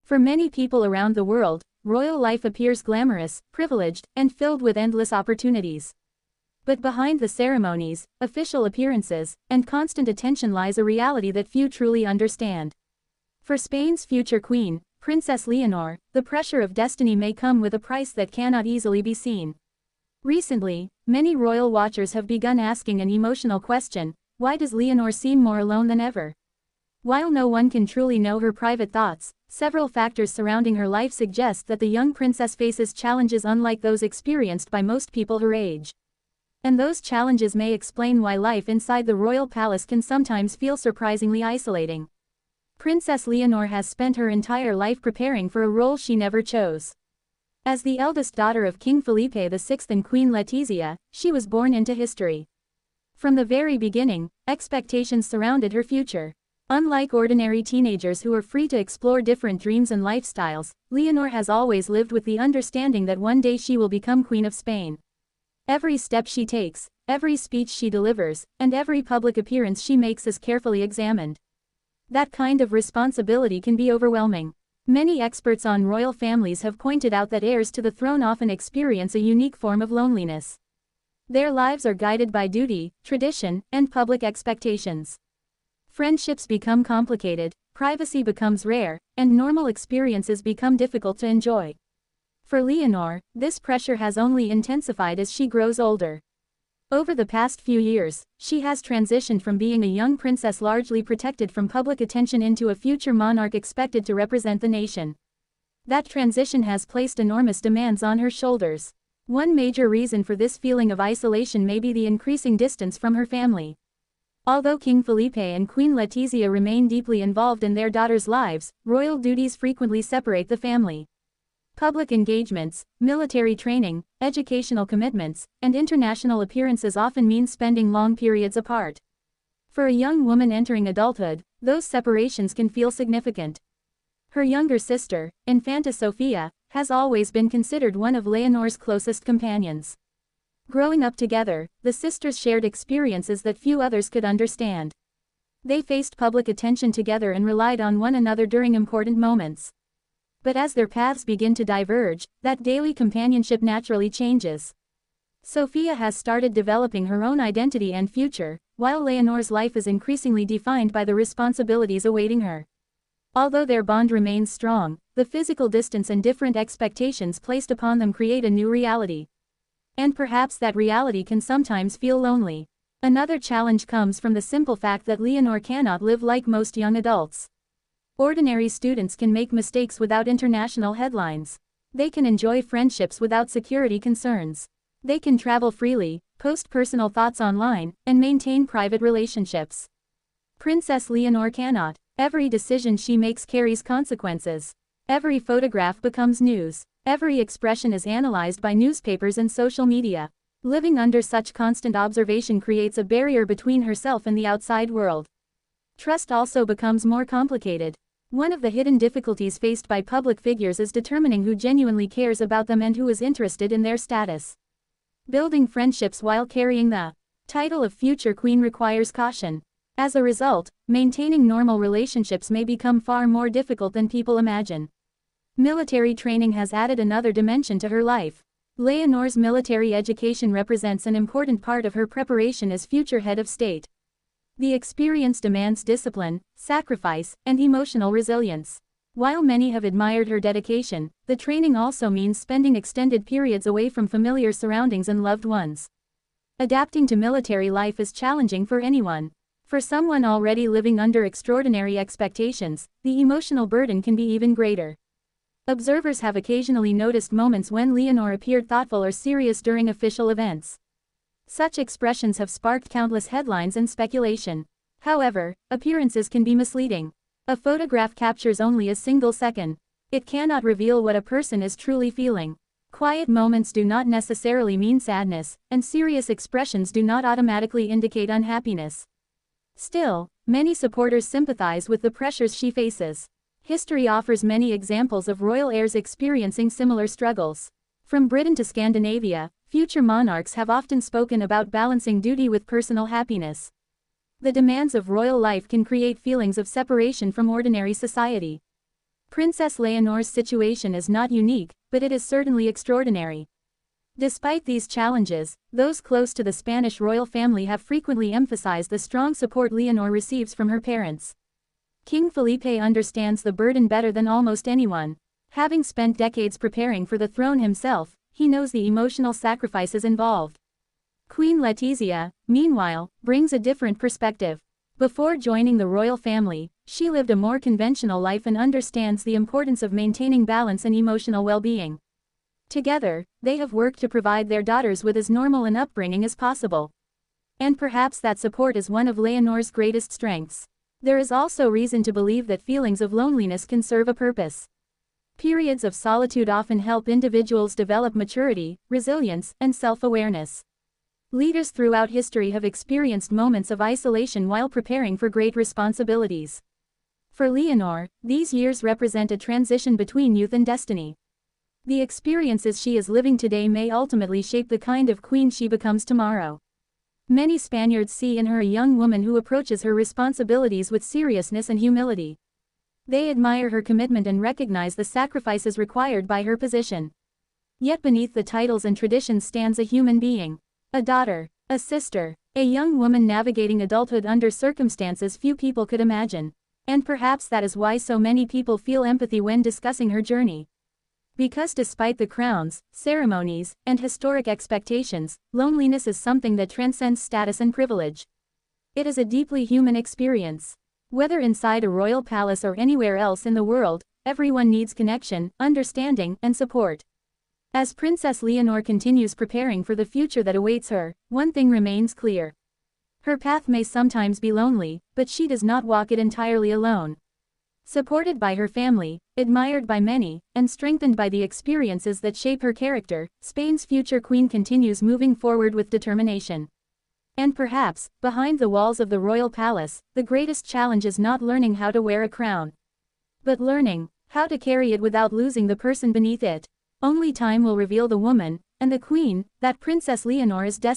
For many people around the world, royal life appears glamorous, privileged, and filled with endless opportunities. But behind the ceremonies, official appearances, and constant attention lies a reality that few truly understand. For Spain's future queen, Princess Leonor, the pressure of destiny may come with a price that cannot easily be seen. Recently, many royal watchers have begun asking an emotional question: why does Leonor seem more alone than ever? While no one can truly know her private thoughts, several factors surrounding her life suggest that the young princess faces challenges unlike those experienced by most people her age. And those challenges may explain why life inside the royal palace can sometimes feel surprisingly isolating. Princess Leonor has spent her entire life preparing for a role she never chose. As the eldest daughter of King Felipe VI and Queen Letizia, she was born into history. From the very beginning, expectations surrounded her future. Unlike ordinary teenagers who are free to explore different dreams and lifestyles, Leonor has always lived with the understanding that one day she will become Queen of Spain. Every step she takes, every speech she delivers, and every public appearance she makes is carefully examined. That kind of responsibility can be overwhelming. Many experts on royal families have pointed out that heirs to the throne often experience a unique form of loneliness. Their lives are guided by duty, tradition, and public expectations. Friendships become complicated, privacy becomes rare, and normal experiences become difficult to enjoy. For Leonor, this pressure has only intensified as she grows older. Over the past few years, she has transitioned from being a young princess largely protected from public attention into a future monarch expected to represent the nation. That transition has placed enormous demands on her shoulders. One major reason for this feeling of isolation may be the increasing distance from her family. Although King Felipe and Queen Letizia remain deeply involved in their daughters' lives, royal duties frequently separate the family. Public engagements, military training, educational commitments, and international appearances often mean spending long periods apart. For a young woman entering adulthood, those separations can feel significant. Her younger sister, Infanta Sofia, has always been considered one of Leonor's closest companions. Growing up together, the sisters shared experiences that few others could understand. They faced public attention together and relied on one another during important moments. But as their paths begin to diverge, that daily companionship naturally changes. Sofia has started developing her own identity and future, while Leonor's life is increasingly defined by the responsibilities awaiting her. Although their bond remains strong, the physical distance and different expectations placed upon them create a new reality. And perhaps that reality can sometimes feel lonely. Another challenge comes from the simple fact that Leonor cannot live like most young adults. Ordinary students can make mistakes without international headlines. They can enjoy friendships without security concerns. They can travel freely, post personal thoughts online, and maintain private relationships. Princess Leonor cannot. Every decision she makes carries consequences. Every photograph becomes news. Every expression is analyzed by newspapers and social media. Living under such constant observation creates a barrier between herself and the outside world. Trust also becomes more complicated. One of the hidden difficulties faced by public figures is determining who genuinely cares about them and who is interested in their status. Building friendships while carrying the title of future queen requires caution. As a result, maintaining normal relationships may become far more difficult than people imagine. Military training has added another dimension to her life. Leonor's military education represents an important part of her preparation as future head of state. The experience demands discipline, sacrifice, and emotional resilience. While many have admired her dedication, the training also means spending extended periods away from familiar surroundings and loved ones. Adapting to military life is challenging for anyone. For someone already living under extraordinary expectations, the emotional burden can be even greater. Observers have occasionally noticed moments when Leonor appeared thoughtful or serious during official events. Such expressions have sparked countless headlines and speculation. However, appearances can be misleading. A photograph captures only a single second. It cannot reveal what a person is truly feeling. Quiet moments do not necessarily mean sadness, and serious expressions do not automatically indicate unhappiness. Still, many supporters sympathize with the pressures she faces. History offers many examples of royal heirs experiencing similar struggles. From Britain to Scandinavia, future monarchs have often spoken about balancing duty with personal happiness. The demands of royal life can create feelings of separation from ordinary society. Princess Leonor's situation is not unique, but it is certainly extraordinary. Despite these challenges, those close to the Spanish royal family have frequently emphasized the strong support Leonor receives from her parents. King Felipe understands the burden better than almost anyone. Having spent decades preparing for the throne himself, he knows the emotional sacrifices involved. Queen Letizia, meanwhile, brings a different perspective. Before joining the royal family, she lived a more conventional life and understands the importance of maintaining balance and emotional well-being. Together, they have worked to provide their daughters with as normal an upbringing as possible. And perhaps that support is one of Leonor's greatest strengths. There is also reason to believe that feelings of loneliness can serve a purpose. Periods of solitude often help individuals develop maturity, resilience, and self-awareness. Leaders throughout history have experienced moments of isolation while preparing for great responsibilities. For Leonor, these years represent a transition between youth and destiny. The experiences she is living today may ultimately shape the kind of queen she becomes tomorrow. Many Spaniards see in her a young woman who approaches her responsibilities with seriousness and humility. They admire her commitment and recognize the sacrifices required by her position. Yet beneath the titles and traditions stands a human being. A daughter, a sister, a young woman navigating adulthood under circumstances few people could imagine. And perhaps that is why so many people feel empathy when discussing her journey. Because despite the crowns, ceremonies, and historic expectations, loneliness is something that transcends status and privilege. It is a deeply human experience. Whether inside a royal palace or anywhere else in the world, everyone needs connection, understanding, and support. As Princess Leonor continues preparing for the future that awaits her, one thing remains clear. Her path may sometimes be lonely, but she does not walk it entirely alone. Supported by her family, admired by many, and strengthened by the experiences that shape her character, Spain's future queen continues moving forward with determination. And perhaps, behind the walls of the royal palace, the greatest challenge is not learning how to wear a crown, but learning how to carry it without losing the person beneath it. Only time will reveal the woman, and the queen, that Princess Leonor is destined